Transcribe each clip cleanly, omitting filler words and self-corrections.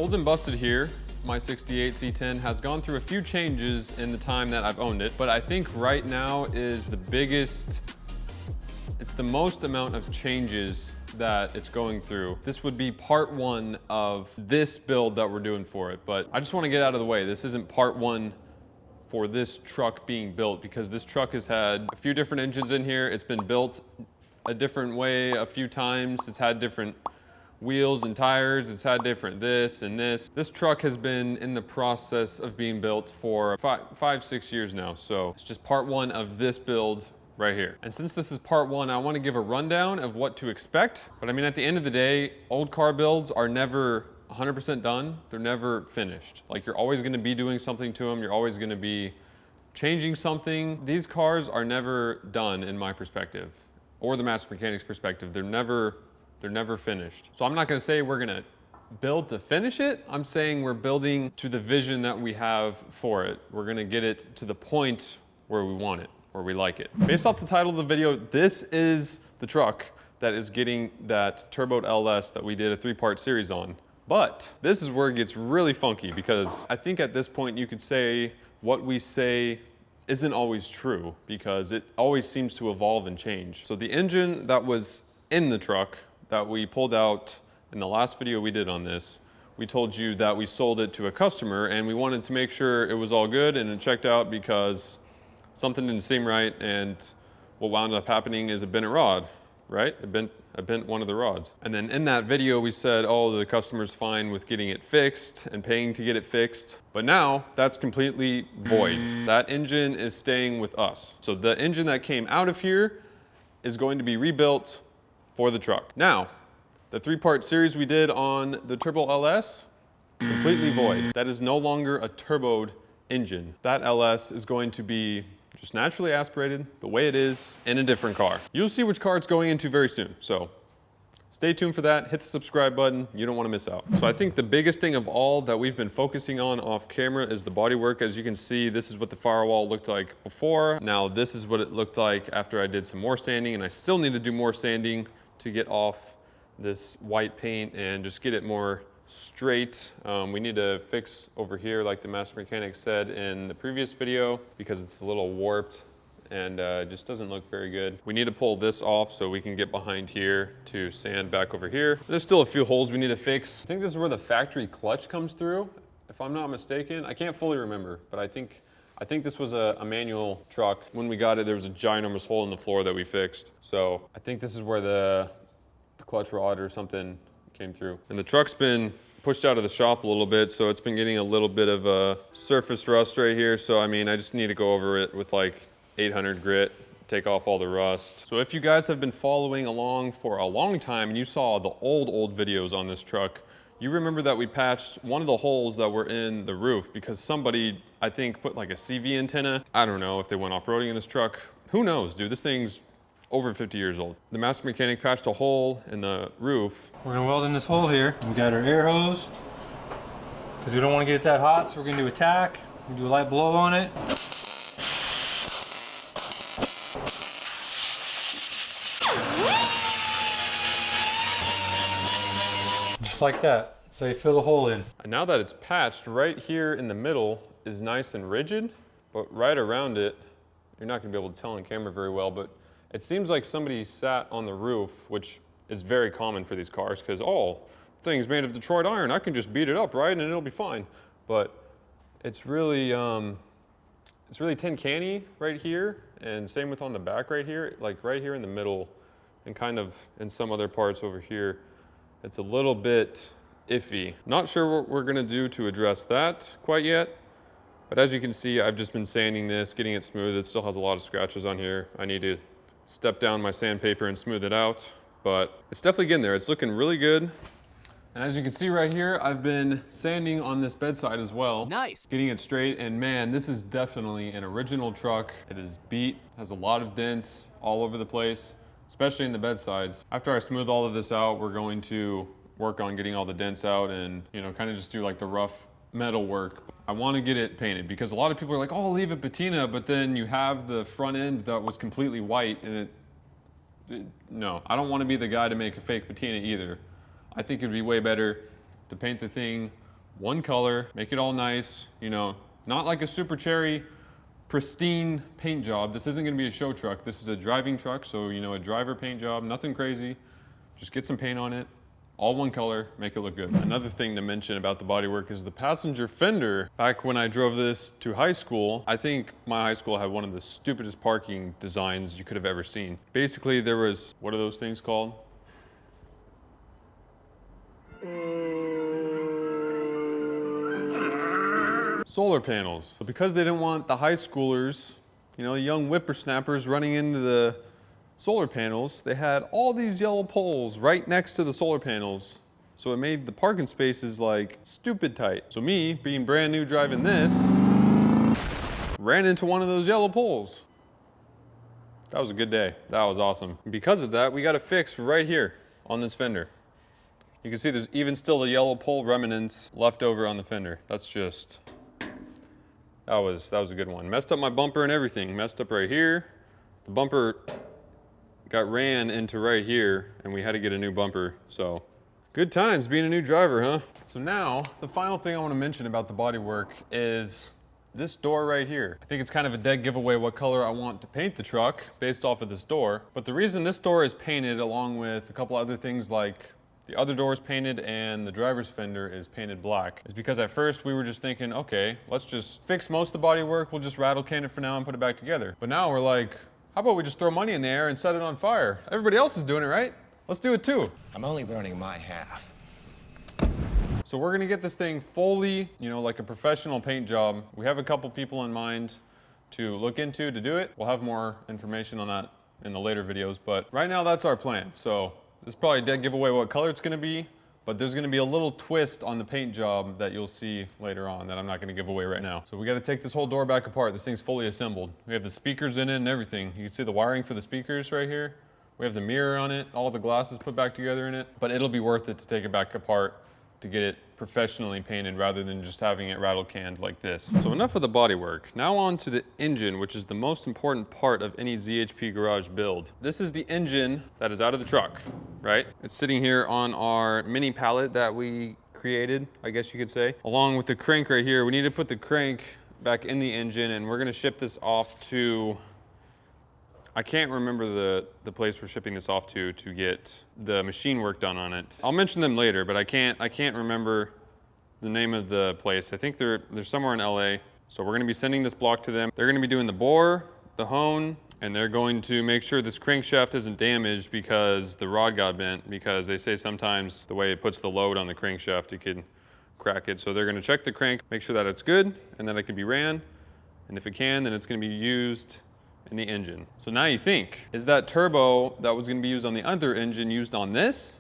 Old and busted here. My 68 C10 has gone through a few changes in the time that I've owned it, but I think right now is the biggest, it's the most amount of changes that it's going through. This would be part one of this build that we're doing for it, but I just want to get out of the way. This isn't part one for this truck being built, because this truck has had a few different engines in here. It's been built a different way a few times. It's had different wheels and tires. It's had different this and this. This truck has been in the process of being built for 5-6 years now. So it's just part one of this build right here. And since this is part one, I want to give a rundown of what to expect. But I mean, at the end of the day, old car builds are never 100% done. They're never finished. Like, you're always going to be doing something to them. You're always going to be changing something. These cars are never done in my perspective, or the master mechanic's perspective. They're never finished. So I'm not going to say we're going to build to finish it. I'm saying we're building to the vision that we have for it. We're going to get it to the point where we want it, where we like it. Based off the title of the video, this is the truck that is getting that turboed LS that we did a 3-part series on. But this is where it gets really funky, because I think at this point you could say what we say isn't always true, because it always seems to evolve and change. So the engine that was in the truck that we pulled out in the last video we did on this, we told you that we sold it to a customer and we wanted to make sure it was all good and it checked out, because something didn't seem right, and what wound up happening is it bent a rod, right? I bent one of the rods. And then in that video we said, oh, the customer's fine with getting it fixed and paying to get it fixed. But now that's completely void. That engine is staying with us. So the engine that came out of here is going to be rebuilt for the truck. Now, the 3-part series we did on the Turbo LS, completely void. That is no longer a turboed engine. That LS is going to be just naturally aspirated the way it is in a different car. You'll see which car it's going into very soon. So stay tuned for that. Hit the subscribe button. You don't want to miss out. So I think the biggest thing of all that we've been focusing on off camera is the bodywork. As you can see, this is what the firewall looked like before. Now this is what it looked like after I did some more sanding, and I still need to do more sanding to get off this white paint and just get it more straight. We need to fix over here, like the master mechanic said in the previous video, because it's a little warped and just doesn't look very good. We need to pull this off so we can get behind here to sand back over here. There's still a few holes we need to fix. I think this is where the factory clutch comes through, if I'm not mistaken. I can't fully remember, but I think this was a manual truck. When we got it, there was a ginormous hole in the floor that we fixed. So I think this is where the clutch rod or something came through. And the truck's been pushed out of the shop a little bit, so it's been getting a little bit of a surface rust right here. So I mean, I just need to go over it with like 800 grit, take off all the rust. So if you guys have been following along for a long time and you saw the old videos on this truck, you remember that we patched one of the holes that were in the roof because somebody, I think, put like a CV antenna. I don't know if they went off-roading in this truck. Who knows, dude? This thing's over 50 years old. The master mechanic patched a hole in the roof. We're gonna weld in this hole here. We got our air hose, because we don't want to get it that hot, so we're gonna do a tack. We do a light blow on it. Just like that. So you fill the hole in. And now that it's patched, right here in the middle is nice and rigid, but right around it, you're not gonna be able to tell on camera very well, but it seems like somebody sat on the roof, which is very common for these cars, because, oh, the thing's made of Detroit iron. I can just beat it up, right, and it'll be fine. But it's really tin canny right here, and same with on the back right here, like right here in the middle, and kind of in some other parts over here. It's a little bit iffy. Not sure what we're gonna do to address that quite yet, but as you can see, I've just been sanding this, getting it smooth. It still has a lot of scratches on here. I need to step down my sandpaper and smooth it out, but it's definitely getting there. It's looking really good. And as you can see right here, I've been sanding on this bedside as well. Nice. Getting it straight, and man, this is definitely an original truck. It is beat, has a lot of dents all over the place, especially in the bedsides. After I smooth all of this out, we're going to work on getting all the dents out and, you know, kind of just do like the rough metal work. I want to get it painted because a lot of people are like, oh, I'll leave it patina, but then you have the front end that was completely white, and no, I don't want to be the guy to make a fake patina either. I think it'd be way better to paint the thing one color, make it all nice, you know, not like a super cherry, pristine paint job. This isn't gonna be a show truck. This is a driving truck, so you know, a driver paint job, nothing crazy. Just get some paint on it, all one color, make it look good. Another thing to mention about the bodywork is the passenger fender. Back when I drove this to high school, I think my high school had one of the stupidest parking designs you could have ever seen. Basically, there was, what are those things called? Solar panels. So because they didn't want the high schoolers, you know, young whippersnappers running into the solar panels, they had all these yellow poles right next to the solar panels. So it made the parking spaces like stupid tight. So me, being brand new driving this, ran into one of those yellow poles. That was a good day. That was awesome. And because of that, we got it fixed right here on this fender. You can see there's even still the yellow pole remnants left over on the fender. That's just, that was a good one. Messed up my bumper and everything. Messed up right here. The bumper got ran into right here and we had to get a new bumper. So good times being a new driver, huh? So now the final thing I want to mention about the bodywork is this door right here. I think it's kind of a dead giveaway what color I want to paint the truck based off of this door. But the reason this door is painted along with a couple other things like the other door is painted and the driver's fender is painted black is because at first we were just thinking, okay, let's just fix most of the bodywork. We'll just rattle can it for now and put it back together. But now we're like, how about we just throw money in the air and set it on fire? Everybody else is doing it, right? Let's do it too. I'm only burning my half. So we're gonna get this thing fully, you know, like a professional paint job. We have a couple people in mind to look into to do it. We'll have more information on that in the later videos, but right now that's our plan. So this is probably a dead giveaway what color it's gonna be, but there's gonna be a little twist on the paint job that you'll see later on that I'm not gonna give away right now. So we gotta take this whole door back apart. This thing's fully assembled. We have the speakers in it and everything. You can see the wiring for the speakers right here. We have the mirror on it, all the glasses put back together in it, but it'll be worth it to take it back apart to get it professionally painted rather than just having it rattle canned like this. So enough of the bodywork. Now on to the engine, which is the most important part of any ZHP garage build. This is the engine that is out of the truck, right? It's sitting here on our mini pallet that we created, I guess you could say. Along with the crank right here, we need to put the crank back in the engine and we're gonna ship this off to, I can't remember the place we're shipping this off to get the machine work done on it. I'll mention them later, but I can't remember the name of the place. I think they're somewhere in LA. So we're gonna be sending this block to them. They're gonna be doing the bore, the hone, and they're going to make sure this crankshaft isn't damaged because the rod got bent, because they say sometimes the way it puts the load on the crankshaft, it can crack it. So they're gonna check the crank, make sure that it's good, and that it can be ran. And if it can, then it's gonna be used in the engine. So now you think, is that turbo that was gonna be used on the other engine used on this?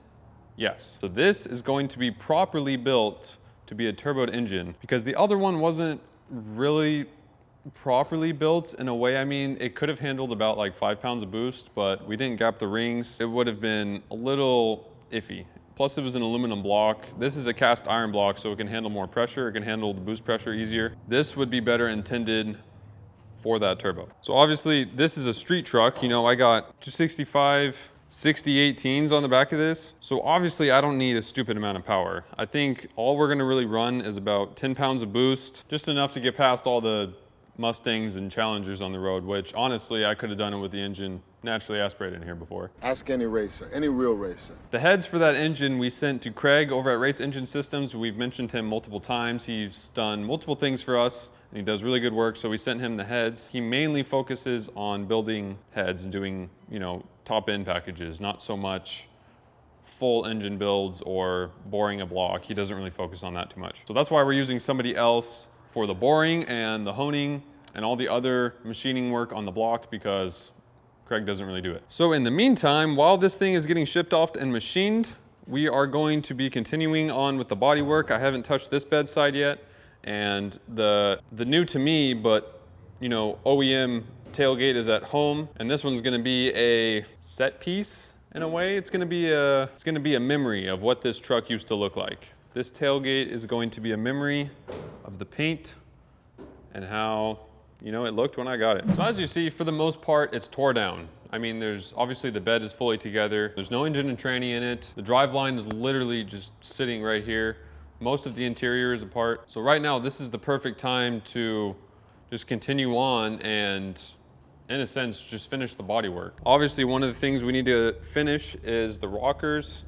Yes. So this is going to be properly built to be a turboed engine because the other one wasn't really properly built in a way. I mean, it could have handled about like 5 pounds of boost, but we didn't gap the rings. It would have been a little iffy. Plus it was an aluminum block. This is a cast iron block, so it can handle more pressure. It can handle the boost pressure easier. This would be better intended for that turbo. So obviously this is a street truck. You know, I got 265, 60 18s on the back of this. So obviously I don't need a stupid amount of power. I think all we're gonna really run is about 10 pounds of boost, just enough to get past all the Mustangs and Challengers on the road, which honestly I could have done it with the engine naturally aspirated in here before. Ask any racer, any real racer. The heads for that engine we sent to Craig over at Race Engine Systems. We've mentioned him multiple times. He's done multiple things for us and he does really good work, so we sent him the heads. He mainly focuses on building heads and doing, you know, top end packages, not so much full engine builds or boring a block. He doesn't really focus on that too much. So that's why we're using somebody else for the boring and the honing and all the other machining work on the block because Craig doesn't really do it. So in the meantime, while this thing is getting shipped off and machined, we are going to be continuing on with the body work. I haven't touched this bedside yet. And the new to me, but you know, OEM tailgate is at home. And this one's gonna be a set piece in a way. It's gonna be a memory of what this truck used to look like. This tailgate is going to be a memory of the paint and how, you know, it looked when I got it. So as you see, for the most part, it's tore down. I mean, there's obviously the bed is fully together. There's no engine and tranny in it. The drive line is literally just sitting right here. Most of the interior is apart. So right now, this is the perfect time to just continue on and, in a sense, just finish the bodywork. Obviously, one of the things we need to finish is the rockers.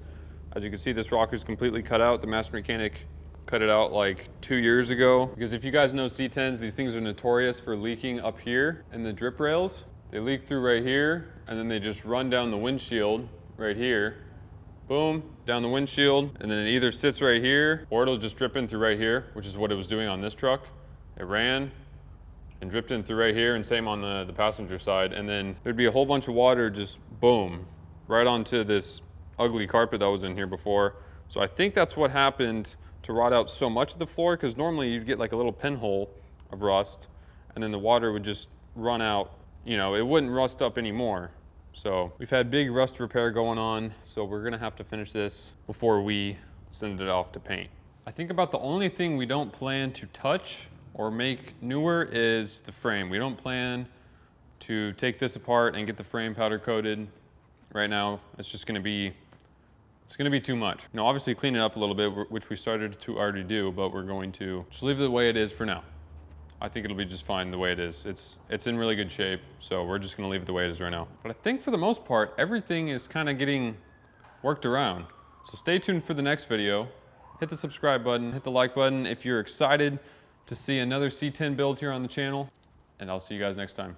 As you can see, this rocker is completely cut out. The master mechanic cut it out like 2 years ago. Because if you guys know C10s, these things are notorious for leaking up here in the drip rails. They leak through right here, and then they just run down the windshield right here. Boom, down the windshield, and then it either sits right here, or it'll just drip in through right here, which is what it was doing on this truck. It ran and dripped in through right here, and same on the passenger side. And then there'd be a whole bunch of water just boom, right onto this ugly carpet that was in here before. So I think that's what happened to rot out so much of the floor, because normally you'd get like a little pinhole of rust, and then the water would just run out. You know, it wouldn't rust up anymore. So we've had big rust repair going on, so we're gonna have to finish this before we send it off to paint. I think about the only thing we don't plan to touch or make newer is the frame. We don't plan to take this apart and get the frame powder coated right now. It's just gonna be, it's gonna be too much. You know, obviously clean it up a little bit, which we started to already do, but we're going to just leave it the way it is for now. I think it'll be just fine the way it is. It's in really good shape, so we're just gonna leave it the way it is right now. But I think for the most part, everything is kind of getting worked around. So stay tuned for the next video. Hit the subscribe button, hit the like button if you're excited to see another C10 build here on the channel, and I'll see you guys next time.